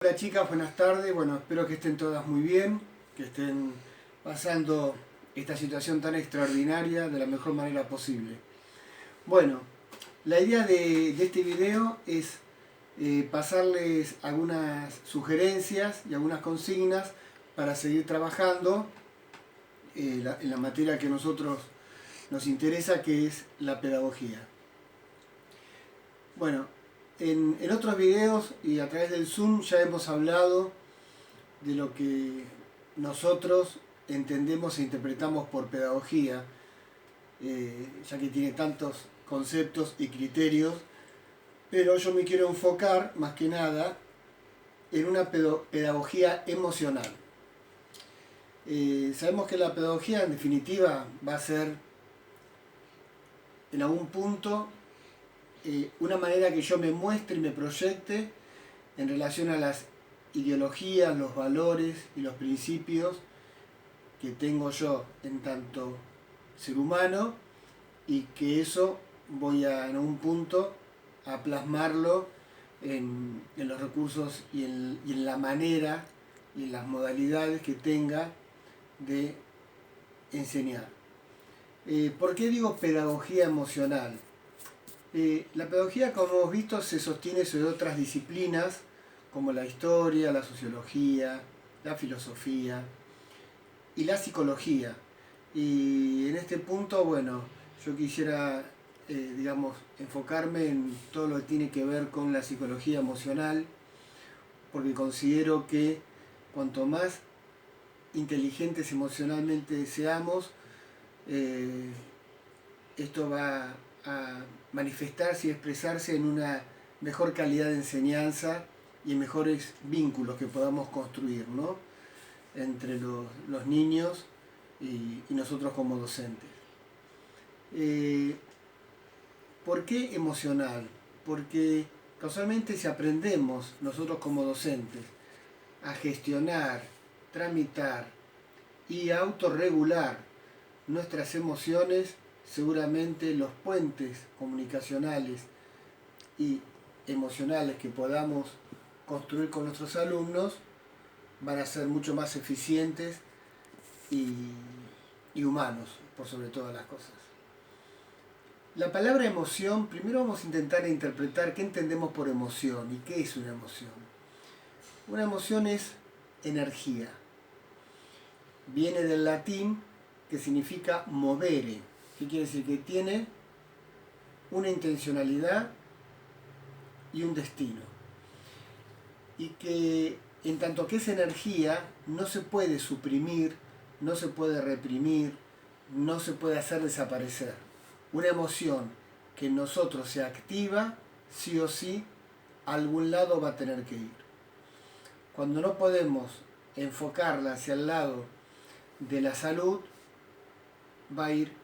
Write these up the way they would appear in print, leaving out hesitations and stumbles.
Hola chicas, buenas tardes. Bueno, espero que estén todas muy bien, que estén pasando esta situación tan extraordinaria de la mejor manera posible. Bueno, la idea de este video es pasarles algunas sugerencias y algunas consignas para seguir trabajando en la materia que a nosotros nos interesa, que es la pedagogía. Bueno, en otros videos y a través del Zoom ya hemos hablado de lo que nosotros entendemos e interpretamos por pedagogía, ya que tiene tantos conceptos y criterios, pero yo me quiero enfocar más que nada en una pedagogía emocional. Sabemos que la pedagogía en definitiva va a ser en algún punto una manera que yo me muestre y me proyecte en relación a las ideologías, los valores y los principios que tengo yo en tanto ser humano, y que eso voy en un punto a plasmarlo en los recursos y en la manera y en las modalidades que tenga de enseñar. ¿Por qué digo pedagogía emocional? La pedagogía, como hemos visto, se sostiene sobre otras disciplinas como la historia, la sociología, la filosofía y la psicología. Y en este punto, bueno, yo quisiera, enfocarme en todo lo que tiene que ver con la psicología emocional, porque considero que cuanto más inteligentes emocionalmente seamos, esto va a manifestarse y expresarse en una mejor calidad de enseñanza y en mejores vínculos que podamos construir, ¿no?, entre los niños y nosotros como docentes. ¿Por qué emocional? Porque casualmente si aprendemos nosotros como docentes a gestionar, tramitar y a autorregular nuestras emociones, seguramente los puentes comunicacionales y emocionales que podamos construir con nuestros alumnos van a ser mucho más eficientes y humanos, por sobre todas las cosas. La palabra emoción, primero vamos a intentar interpretar qué entendemos por emoción y qué es una emoción. Una emoción es energía. Viene del latín, que significa movere, que quiere decir que tiene una intencionalidad y un destino. Y que en tanto que es energía, no se puede suprimir, no se puede reprimir, no se puede hacer desaparecer. Una emoción que en nosotros se activa, sí o sí, a algún lado va a tener que ir. Cuando no podemos enfocarla hacia el lado de la salud, va a ir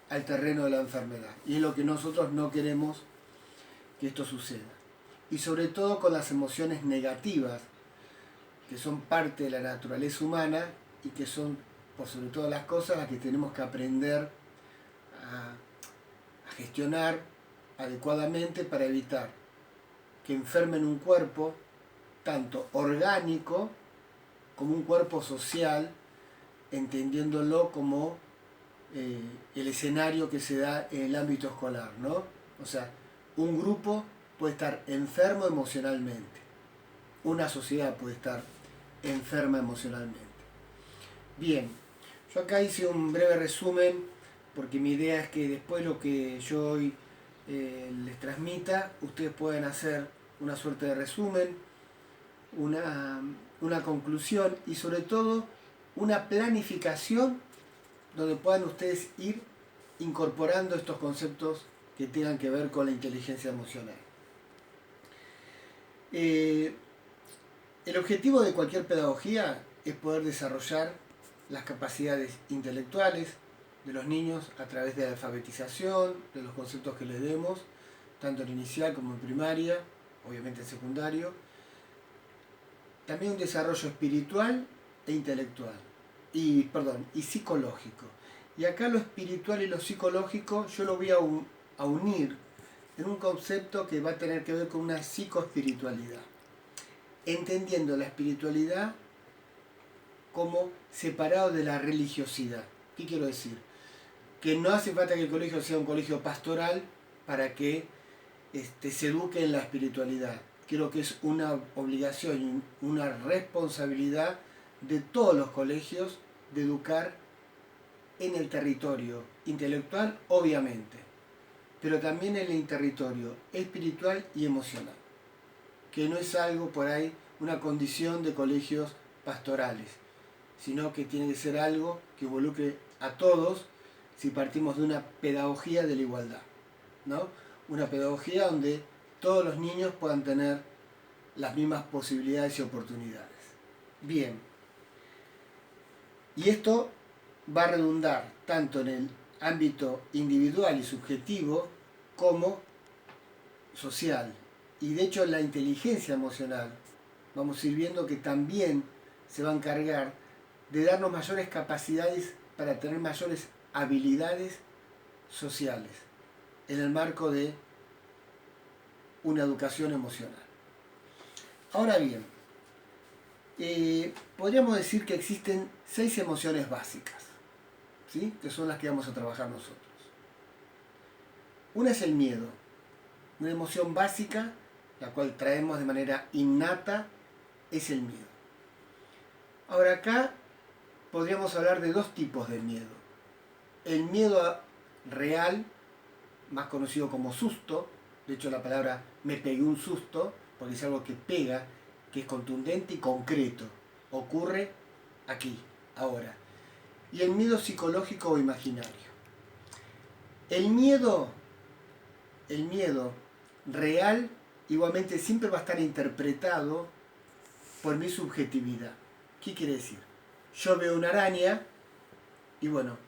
al terreno de la enfermedad. Y es lo que nosotros no queremos que esto suceda. Y sobre todo con las emociones negativas, que son parte de la naturaleza humana y que son, por sobre todas las cosas, las que tenemos que aprender a gestionar adecuadamente para evitar que enfermen un cuerpo tanto orgánico como un cuerpo social, entendiéndolo como el escenario que se da en el ámbito escolar, ¿no? O sea, un grupo puede estar enfermo emocionalmente, una sociedad puede estar enferma emocionalmente. Bien, yo acá hice un breve resumen porque mi idea es que después lo que yo hoy les transmita, ustedes puedan hacer una suerte de resumen, una conclusión y sobre todo una planificación donde puedan ustedes ir incorporando estos conceptos que tengan que ver con la inteligencia emocional. El objetivo de cualquier pedagogía es poder desarrollar las capacidades intelectuales de los niños a través de la alfabetización, de los conceptos que les demos, tanto en inicial como en primaria, obviamente en secundario. También un desarrollo espiritual e intelectual, y psicológico. Y acá lo espiritual y lo psicológico yo lo voy a unir en un concepto que va a tener que ver con una psicoespiritualidad. entendiendo la espiritualidad como separado de la religiosidad. ¿Qué quiero decir? Que no hace falta que el colegio sea un colegio pastoral para que se eduque en la espiritualidad. Creo que es una obligación y una responsabilidad de todos los colegios de educar en el territorio intelectual, obviamente, pero también en el territorio espiritual y emocional, que no es algo por ahí, una condición de colegios pastorales, sino que tiene que ser algo que involucre a todos si partimos de una pedagogía de la igualdad, ¿no? Una pedagogía donde todos los niños puedan tener las mismas posibilidades y oportunidades. Bien, y esto va a redundar tanto en el ámbito individual y subjetivo como social. Y de hecho la inteligencia emocional, vamos a ir viendo que también se va a encargar de darnos mayores capacidades para tener mayores habilidades sociales en el marco de una educación emocional. Ahora bien, podríamos decir que existen 6 emociones básicas, ¿sí? Que son las que vamos a trabajar nosotros. Una es el miedo, una emoción básica, la cual traemos de manera innata, es el miedo. Ahora acá podríamos hablar de 2 tipos de miedo. El miedo real, más conocido como susto, de hecho la palabra me pegué un susto, porque es algo que pega, que es contundente y concreto, ocurre aquí, ahora. Y el miedo psicológico o imaginario. El miedo real igualmente siempre va a estar interpretado por mi subjetividad. ¿Qué quiere decir? Yo veo una araña y bueno,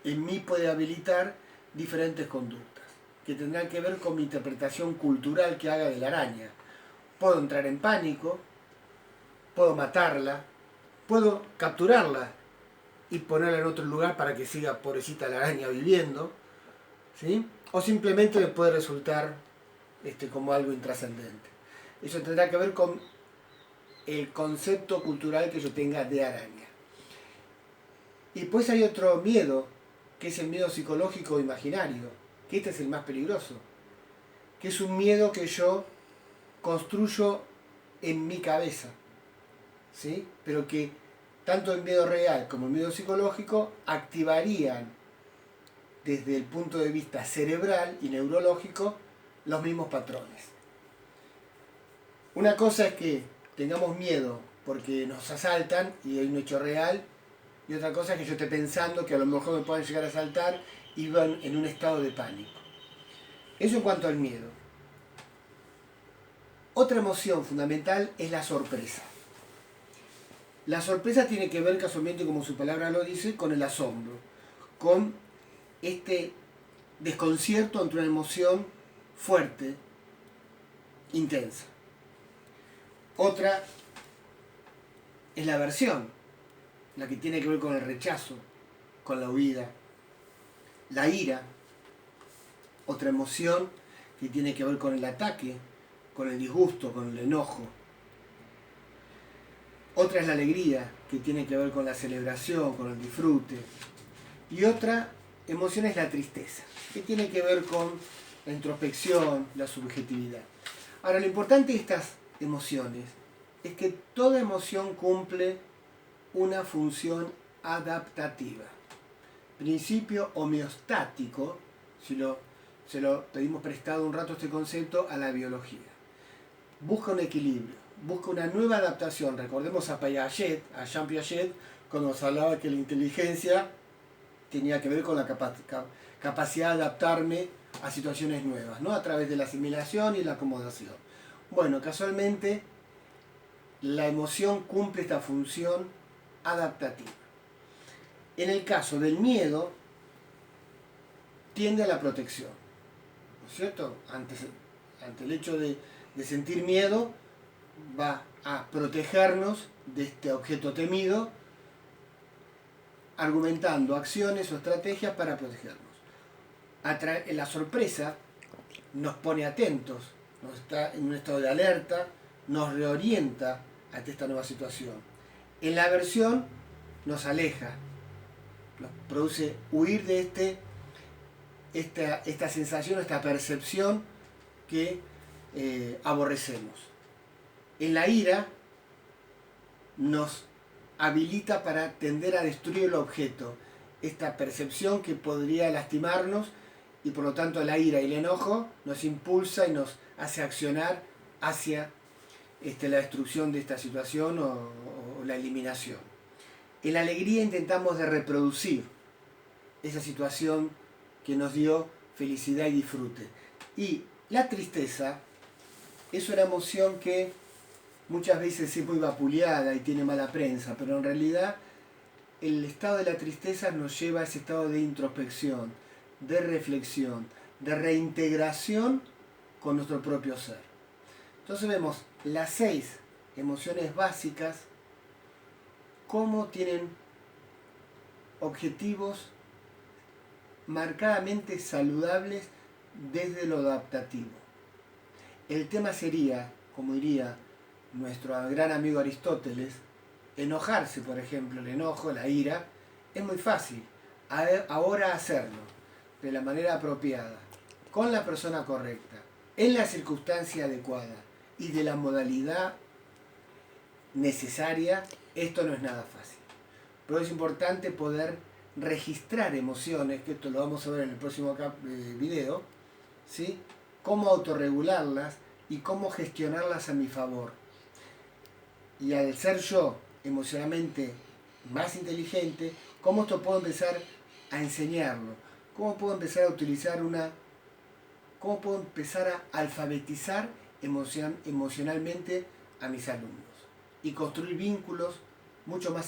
en mí puede habilitar diferentes conductas que tendrán que ver con mi interpretación cultural que haga de la araña. Puedo entrar en pánico, puedo matarla, puedo capturarla y ponerla en otro lugar para que siga pobrecita la araña viviendo, ¿sí? O simplemente me puede resultar como algo intrascendente. Eso tendrá que ver con el concepto cultural que yo tenga de araña. Y pues hay otro miedo, que es el miedo psicológico o imaginario, que este es el más peligroso, que es un miedo que yo construyo en mi cabeza, ¿sí? Pero que tanto el miedo real como el miedo psicológico activarían desde el punto de vista cerebral y neurológico los mismos patrones. Una cosa es que tengamos miedo porque nos asaltan y hay un hecho real, y otra cosa es que yo esté pensando que a lo mejor me pueden llegar a asaltar y van en un estado de pánico. Eso en cuanto al miedo. Otra emoción fundamental es la sorpresa. La sorpresa tiene que ver casualmente, como su palabra lo dice, con el asombro, con este desconcierto ante una emoción fuerte, intensa. Otra es la aversión, la que tiene que ver con el rechazo, con la huida. La ira, otra emoción que tiene que ver con el ataque, con el disgusto, con el enojo. Otra es la alegría, que tiene que ver con la celebración, con el disfrute. Y otra emoción es la tristeza, que tiene que ver con la introspección, la subjetividad. Ahora, lo importante de estas emociones es que toda emoción cumple una función adaptativa. Principio homeostático, se lo pedimos prestado un rato este concepto a la biología. Busca un equilibrio, busca una nueva adaptación. Recordemos a Piaget, a Jean Piaget, cuando nos hablaba que la inteligencia tenía que ver con la capacidad de adaptarme a situaciones nuevas, ¿no? A través de la asimilación y la acomodación. Bueno, casualmente la emoción cumple esta función adaptativa. En el caso del miedo, tiende a la protección, ¿no es cierto? Ante el hecho de sentir miedo, va a protegernos de este objeto temido, argumentando acciones o estrategias para protegernos. La sorpresa nos pone atentos, nos está en un estado de alerta, nos reorienta ante esta nueva situación. En la aversión nos aleja, nos produce huir de esta sensación, esta percepción que aborrecemos. En la ira nos habilita para tender a destruir el objeto, esta percepción que podría lastimarnos, y por lo tanto la ira y el enojo nos impulsa y nos hace accionar hacia la destrucción de esta situación o la eliminación. En la alegría intentamos de reproducir esa situación que nos dio felicidad y disfrute. Y la tristeza es una emoción que muchas veces es muy vapuleada y tiene mala prensa, pero en realidad el estado de la tristeza nos lleva a ese estado de introspección, de reflexión, de reintegración con nuestro propio ser. Entonces vemos las 6 emociones básicas, cómo tienen objetivos marcadamente saludables desde lo adaptativo. El tema sería, como diría nuestro gran amigo Aristóteles, enojarse, por ejemplo, el enojo, la ira, es muy fácil. Ahora hacerlo de la manera apropiada, con la persona correcta, en la circunstancia adecuada y de la modalidad necesaria, esto no es nada fácil. Pero es importante poder registrar emociones, que esto lo vamos a ver en el próximo video, ¿sí? Cómo autorregularlas y cómo gestionarlas a mi favor. Y al ser yo emocionalmente más inteligente, ¿cómo esto puedo empezar a enseñarlo? ¿Cómo puedo empezar a utilizar cómo puedo empezar a alfabetizar emocionalmente a mis alumnos? Y construir vínculos mucho más